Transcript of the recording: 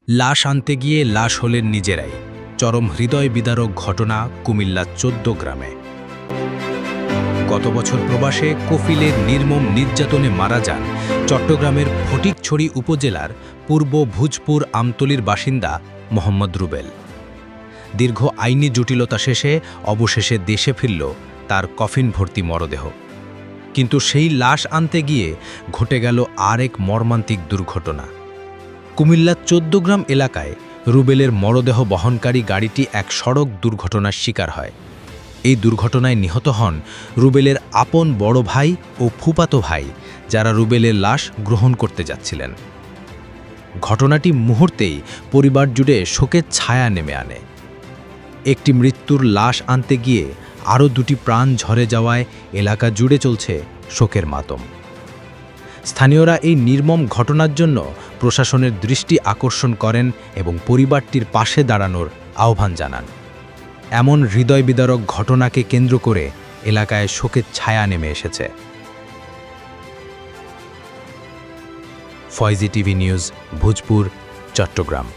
লাশ আনতে গিয়ে লাশ হলেন নিজেরাই। চরম হৃদয় বিদারক ঘটনা কুমিল্লা ১৪ গ্রামে। গত বছর প্রবাসে কফিলের নির্মম নির্যাতনে মারা যান চট্টগ্রামের ফটিকছড়ি উপজেলার পূর্ব ভুজপুর আমতলীর বাসিন্দা মোহাম্মদ রুবেল। দীর্ঘ আইনি জটিলতা শেষে অবশেষে দেশে ফিরল তার কফিন ভর্তি মরদেহ। কিন্তু সেই লাশ আনতে গিয়ে ঘটে গেল আরেক মর্মান্তিক দুর্ঘটনা। কুমিল্লা ১৪ গ্রাম এলাকায় রুবেলের মরদেহ বহনকারী গাড়িটি এক সড়ক দুর্ঘটনার শিকার হয়। এই দুর্ঘটনায় নিহত হন রুবেলের আপন বড় ভাই ও ফুফাতো ভাই, যারা রুবেলের লাশ গ্রহণ করতে যাচ্ছিলেন। ঘটনাটি মুহূর্তেই পরিবার জুড়ে শোকের ছায়া নেমে আনে। একটি মৃত্যুর লাশ আনতে গিয়ে আরও দুটি প্রাণ ঝরে যাওয়ায় এলাকা জুড়ে চলছে শোকের মাতম। স্থানীয়রা এই নির্মম ঘটনার জন্য প্রশাসনের দৃষ্টি আকর্ষণ করেন এবং পরিবারটির পাশে দাঁড়ানোর আহ্বান জানান। এমন হৃদয় বিদারক ঘটনাকে কেন্দ্র করে এলাকায় শোকের ছায়া নেমে এসেছে। Faizi TV news, Bhojpur, Chittagong.